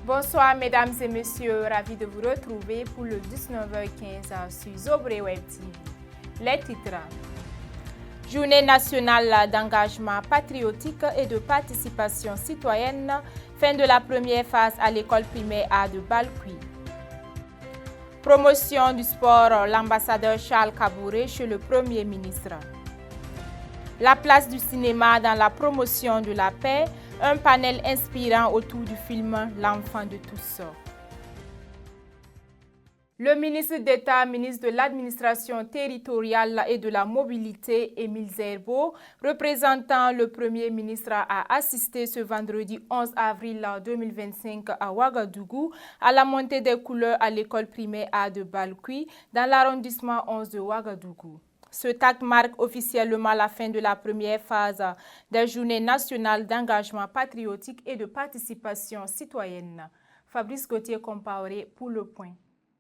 Bonsoir mesdames et messieurs, ravi de vous retrouver pour le 19h15 sur Zobré Web TV. Les titres. Journée nationale d'engagement patriotique et de participation citoyenne, fin de la première phase à l'école primaire A de Balkouy. Promotion du sport, l'ambassadeur Charles Kabouré chez le Premier ministre. La place du cinéma dans la promotion de la paix, un panel inspirant autour du film L'enfant de tous. Le ministre d'État, ministre de l'Administration territoriale et de la mobilité, Émile Zerbo, représentant le Premier ministre, a assisté ce vendredi 11 avril 2025 à Ouagadougou à la montée des couleurs à l'école primaire A de Balkouy dans l'arrondissement 11 de Ouagadougou. Ce acte marque officiellement la fin de la première phase des Journées nationales d'engagement patriotique et de participation citoyenne. Fabrice Gauthier-Compaoré pour Le Point.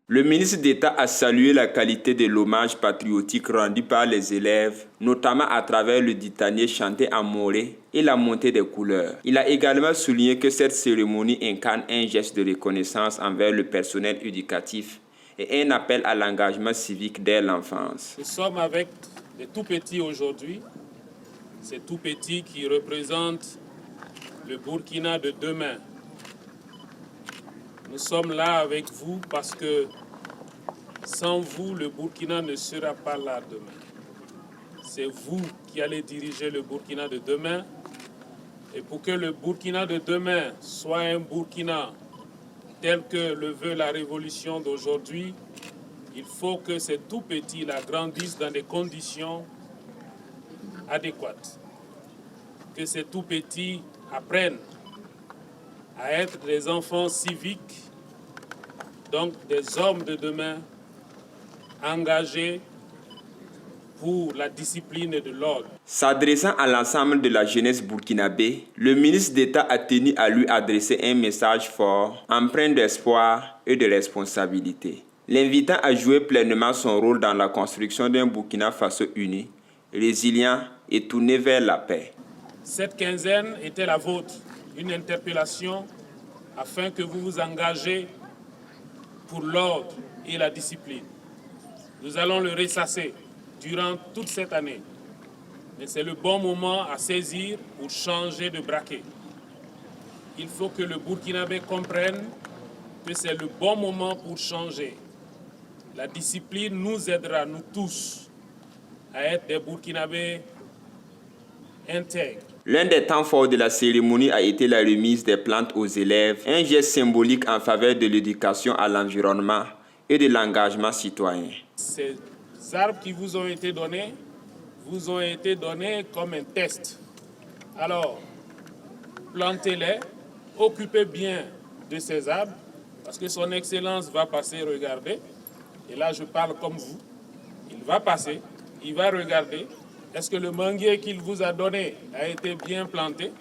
Le ministre d'État a salué la qualité de l'hommage patriotique rendu par les élèves, notamment à travers le ditanier chanté en moré et la montée des couleurs. Il a également souligné que cette cérémonie incarne un geste de reconnaissance envers le personnel éducatif et un appel à l'engagement civique dès l'enfance. Nous sommes avec des tout-petits aujourd'hui, ces tout-petits qui représentent le Burkina de demain. Nous sommes là avec vous parce que sans vous, le Burkina ne sera pas là demain. C'est vous qui allez diriger le Burkina de demain. Et pour que le Burkina de demain soit un Burkina tel que le veut la révolution d'aujourd'hui, il faut que ces tout-petits-là grandissent dans des conditions adéquates. Que ces tout-petits apprennent à être des enfants civiques, donc des hommes de demain engagés pour la discipline et de l'ordre. S'adressant à l'ensemble de la jeunesse burkinabé, le ministre d'État a tenu à lui adresser un message fort, empreint d'espoir et de responsabilité, l'invitant à jouer pleinement son rôle dans la construction d'un Burkina Faso uni, résilient et tourné vers la paix. Cette quinzaine était la vôtre, une interpellation afin que vous vous engagez pour l'ordre et la discipline. Nous allons le ressasser durant toute cette année. Mais c'est le bon moment à saisir pour changer de braquet. Il faut que le Burkinabé comprenne que c'est le bon moment pour changer. La discipline nous aidera, nous tous, à être des Burkinabés intègres. L'un des temps forts de la cérémonie a été la remise des plantes aux élèves, un geste symbolique en faveur de l'éducation à l'environnement et de l'engagement citoyen. Ces arbres qui vous ont été donnés comme un test. Alors, plantez-les, occupez bien de ces arbres, parce que son Excellence va passer regarder. Et là, je parle comme vous. Il va passer, il va regarder. Est-ce que le manguier qu'il vous a donné a été bien planté?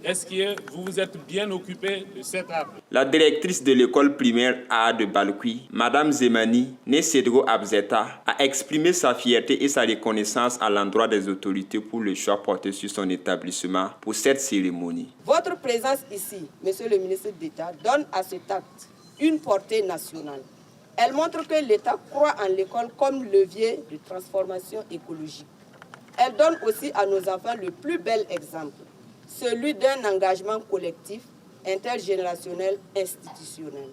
Est-ce que vous vous êtes bien occupé de cet arbre? La directrice de l'école primaire A de Balkouy, Madame Zemani, née Cédro Abzeta, a exprimé sa fierté et sa reconnaissance à l'endroit des autorités pour le choix porté sur son établissement pour cette cérémonie. Votre présence ici, Monsieur le ministre d'État, donne à cet acte une portée nationale. Elle montre que l'État croit en l'école comme levier de transformation écologique. Elle donne aussi à nos enfants le plus bel exemple, celui d'un engagement collectif, intergénérationnel, institutionnel.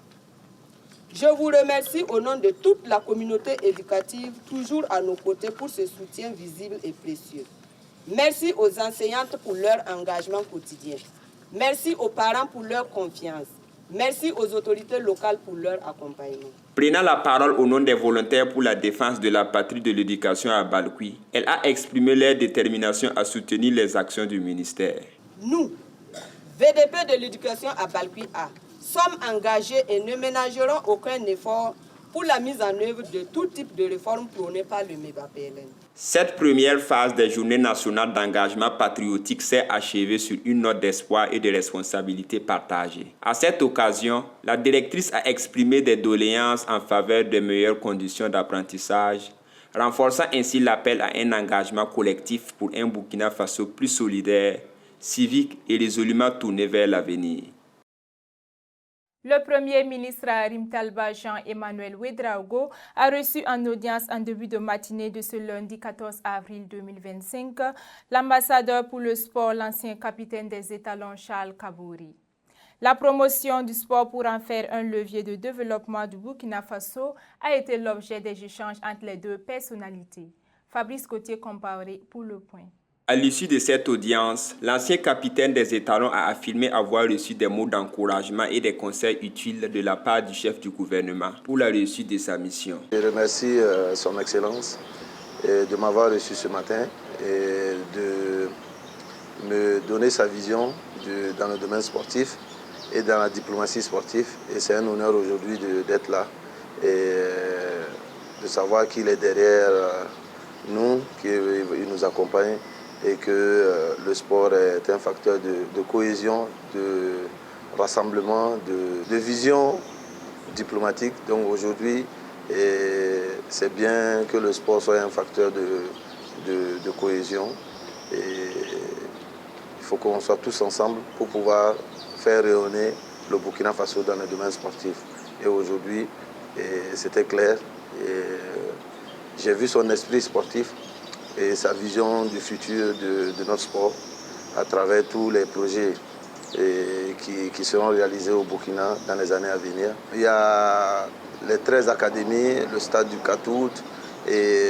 Je vous remercie au nom de toute la communauté éducative, toujours à nos côtés pour ce soutien visible et précieux. Merci aux enseignantes pour leur engagement quotidien. Merci aux parents pour leur confiance. Merci aux autorités locales pour leur accompagnement. Prenant la parole au nom des volontaires pour la défense de la patrie de l'éducation à Balkouy, elle a exprimé leur détermination à soutenir les actions du ministère. Nous, VDP de l'éducation à Balkouy A, sommes engagés et ne ménagerons aucun effort pour la mise en œuvre de tout type de réformes prônées par le MEGA-PLN. Cette première phase des Journées nationales d'engagement patriotique s'est achevée sur une note d'espoir et de responsabilité partagée. À cette occasion, la directrice a exprimé des doléances en faveur de meilleures conditions d'apprentissage, renforçant ainsi l'appel à un engagement collectif pour un Burkina Faso plus solidaire, civique et résolument tourné vers l'avenir. Le Premier ministre Rimtalba Jean-Emmanuel Ouédraogo a reçu en audience en début de matinée de ce lundi 14 avril 2025 l'ambassadeur pour le sport, l'ancien capitaine des étalons Charles Kabouri. La promotion du sport pour en faire un levier de développement du Burkina Faso a été l'objet des échanges entre les deux personnalités. Fabrice Gauthier-Compaoré pour Le Point. À l'issue de cette audience, l'ancien capitaine des étalons a affirmé avoir reçu des mots d'encouragement et des conseils utiles de la part du chef du gouvernement pour la réussite de sa mission. Je remercie son Excellence de m'avoir reçu ce matin et de me donner sa vision dans le domaine sportif et dans la diplomatie sportive. Et c'est un honneur aujourd'hui d'être là et de savoir qu'il est derrière nous, qu'il nous accompagne et que le sport est un facteur de cohésion, de rassemblement, de vision diplomatique. Donc aujourd'hui, c'est bien que le sport soit un facteur de cohésion. Et il faut qu'on soit tous ensemble pour pouvoir faire rayonner le Burkina Faso dans le domaine sportif. Et aujourd'hui, c'était clair. J'ai vu son esprit sportif et sa vision du futur de notre sport à travers tous les projets qui seront réalisés au Burkina dans les années à venir. Il y a les 13 académies, le stade du Katout et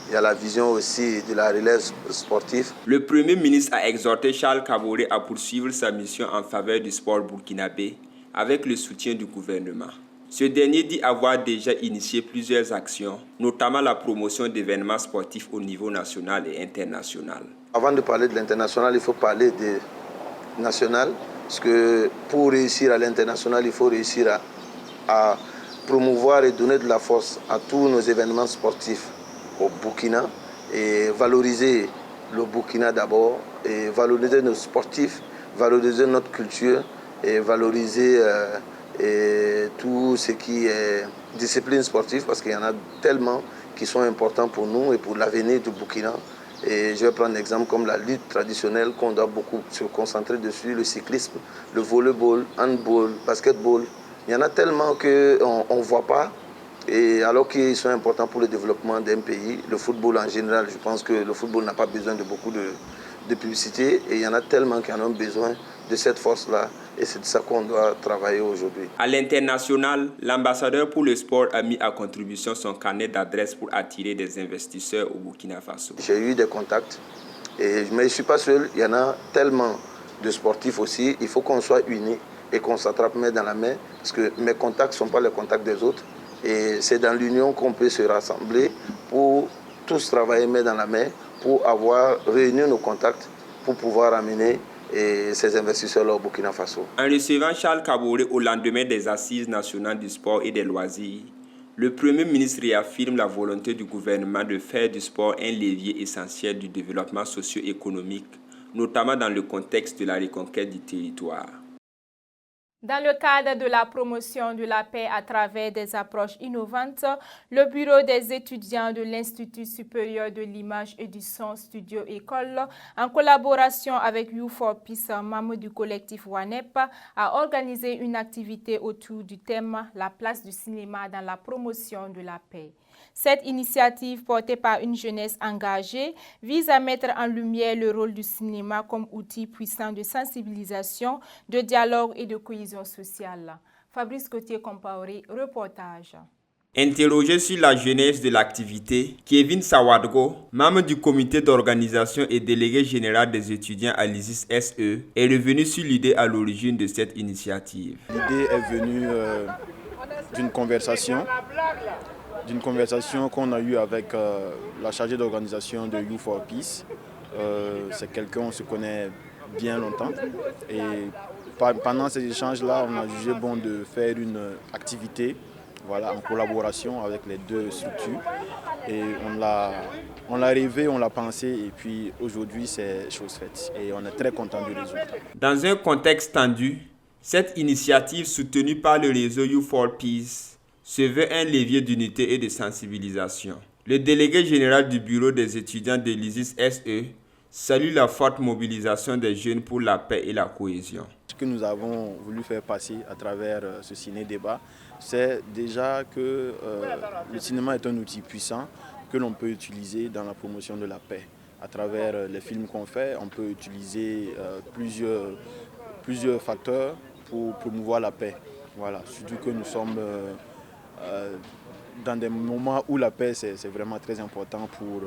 il y a la vision aussi de la relève sportive. Le Premier ministre a exhorté Charles Kabouri à poursuivre sa mission en faveur du sport burkinabé avec le soutien du gouvernement. Ce dernier dit avoir déjà initié plusieurs actions, notamment la promotion d'événements sportifs au niveau national et international. Avant de parler de l'international, il faut parler de national, parce que pour réussir à l'international, il faut réussir à promouvoir et donner de la force à tous nos événements sportifs au Burkina et valoriser le Burkina d'abord, et valoriser nos sportifs, valoriser notre culture et valoriser et tout ce qui est discipline sportive, parce qu'il y en a tellement qui sont importants pour nous et pour l'avenir du Burkina. Et je vais prendre un exemple comme la lutte traditionnelle qu'on doit beaucoup se concentrer dessus, le cyclisme, le volleyball, handball, basketball. Il y en a tellement qu'on ne voit pas, et alors qu'ils sont importants pour le développement d'un pays. Le football en général, je pense que le football n'a pas besoin de beaucoup de publicité, et il y en a tellement qui en ont besoin de cette force-là. Et c'est de ça qu'on doit travailler aujourd'hui. À l'international, l'ambassadeur pour le sport a mis à contribution son carnet d'adresses pour attirer des investisseurs au Burkina Faso. J'ai eu des contacts, mais je ne suis pas seul. Il y en a tellement de sportifs aussi. Il faut qu'on soit unis et qu'on s'attrape main dans la main, parce que mes contacts ne sont pas les contacts des autres. Et c'est dans l'union qu'on peut se rassembler pour tous travailler main dans la main, pour avoir réuni nos contacts, pour pouvoir amener et ces investisseurs-là au Burkina Faso. En recevant Charles Kabouri au lendemain des Assises nationales du sport et des loisirs, le Premier ministre réaffirme la volonté du gouvernement de faire du sport un levier essentiel du développement socio-économique, notamment dans le contexte de la reconquête du territoire. Dans le cadre de la promotion de la paix à travers des approches innovantes, le bureau des étudiants de l'Institut supérieur de l'image et du son Studio École, en collaboration avec You4Peace, membre du collectif WANEP, a organisé une activité autour du thème « La place du cinéma dans la promotion de la paix ». Cette initiative, portée par une jeunesse engagée, vise à mettre en lumière le rôle du cinéma comme outil puissant de sensibilisation, de dialogue et de cohésion sociale. Fabrice Gauthier-Compaoré, reportage. Interrogé sur la genèse de l'activité, Kevin Sawadgo, membre du comité d'organisation et délégué général des étudiants à l'ISIS SE, est revenu sur l'idée à l'origine de cette initiative. L'idée est venue d'une conversation qu'on a eue avec la chargée d'organisation de You4Peace. C'est quelqu'un, on se connaît bien longtemps. Et pendant ces échanges-là, on a jugé bon de faire une activité, voilà, en collaboration avec les deux structures. Et on l'a rêvé, on l'a pensé, et puis aujourd'hui, c'est chose faite. Et on est très content du résultat. Dans un contexte tendu, cette initiative soutenue par le réseau You4Peace se veut un levier d'unité et de sensibilisation. Le délégué général du bureau des étudiants de l'ISIS SE salue la forte mobilisation des jeunes pour la paix et la cohésion. que nous avons voulu faire passer à travers ce ciné-débat, c'est déjà que le cinéma est un outil puissant que l'on peut utiliser dans la promotion de la paix. À travers les films qu'on fait, on peut utiliser plusieurs facteurs pour promouvoir la paix. Voilà. Surtout que nous sommes dans des moments où la paix, c'est vraiment très important pour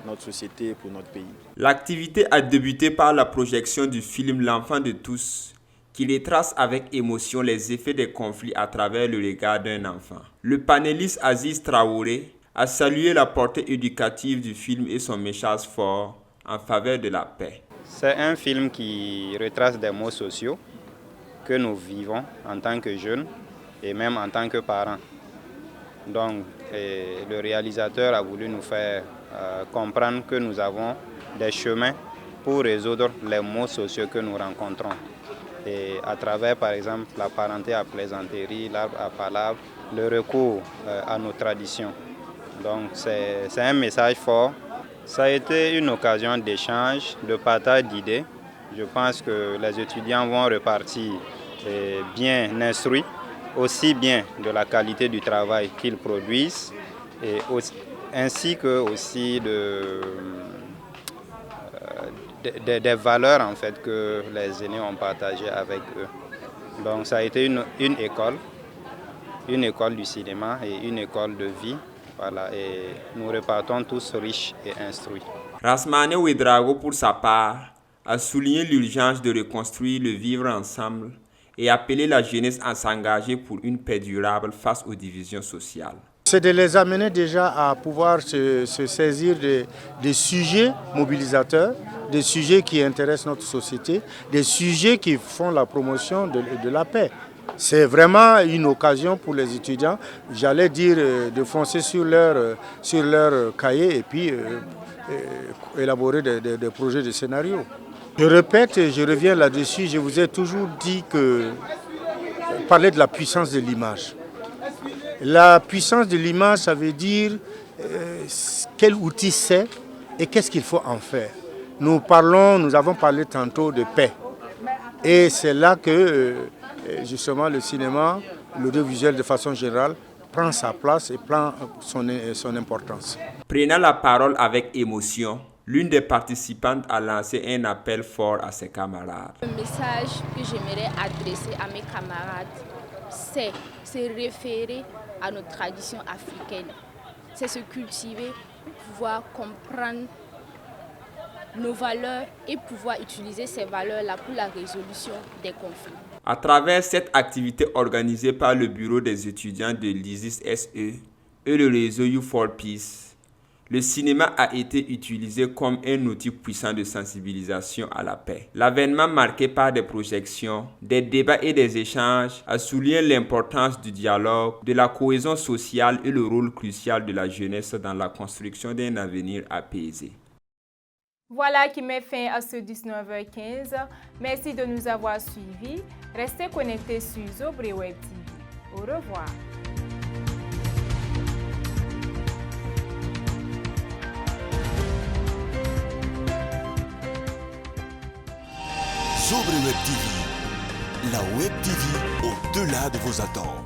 notre société, pour notre pays. L'activité a débuté par la projection du film L'enfant de tous, qui retrace avec émotion les effets des conflits à travers le regard d'un enfant. Le panéliste Aziz Traoré a salué la portée éducative du film et son message fort en faveur de la paix. C'est un film qui retrace des maux sociaux que nous vivons en tant que jeunes et même en tant que parents. Donc, le réalisateur a voulu nous faire comprendre que nous avons des chemins pour résoudre les maux sociaux que nous rencontrons. Et à travers, par exemple, la parenté à plaisanterie, l'arbre à palabre, le recours à nos traditions. Donc, c'est un message fort. Ça a été une occasion d'échange, de partage d'idées. Je pense que les étudiants vont repartir bien instruits, aussi bien de la qualité du travail qu'ils produisent, et aussi, ainsi que aussi des valeurs en fait, que les aînés ont partagées avec eux. Donc ça a été une école du cinéma et une école de vie. Voilà, et nous repartons tous riches et instruits. Rasmane Ouedraogo, pour sa part, a souligné l'urgence de reconstruire le vivre ensemble et appelé la jeunesse à s'engager pour une paix durable face aux divisions sociales. C'est de les amener déjà à pouvoir se saisir des sujets mobilisateurs, des sujets qui intéressent notre société, des sujets qui font la promotion de la paix. C'est vraiment une occasion pour les étudiants, j'allais dire, de foncer sur leur cahier et puis élaborer des projets de scénario. Je répète, je reviens là-dessus, je vous ai toujours dit que parler de la puissance de l'image. La puissance de l'image, ça veut dire quel outil c'est et qu'est-ce qu'il faut en faire. Nous avons parlé tantôt de paix. Et c'est là que justement le cinéma, l'audiovisuel de façon générale, prend sa place et prend son importance. Prenant la parole avec émotion, l'une des participantes a lancé un appel fort à ses camarades. Le message que j'aimerais adresser à mes camarades, c'est se référer à nos traditions africaines. C'est se cultiver pour pouvoir comprendre nos valeurs et pouvoir utiliser ces valeurs-là pour la résolution des conflits. À travers cette activité organisée par le bureau des étudiants de l'ISIS-SE et le réseau You for Peace, le cinéma a été utilisé comme un outil puissant de sensibilisation à la paix. L'avènement marqué par des projections, des débats et des échanges a souligné l'importance du dialogue, de la cohésion sociale et le rôle crucial de la jeunesse dans la construction d'un avenir apaisé. Voilà qui met fin à ce 19h15. Merci de nous avoir suivis. Restez connectés sur Zobré Web TV. Au revoir. Zobré Web TV, la Web TV au-delà de vos attentes.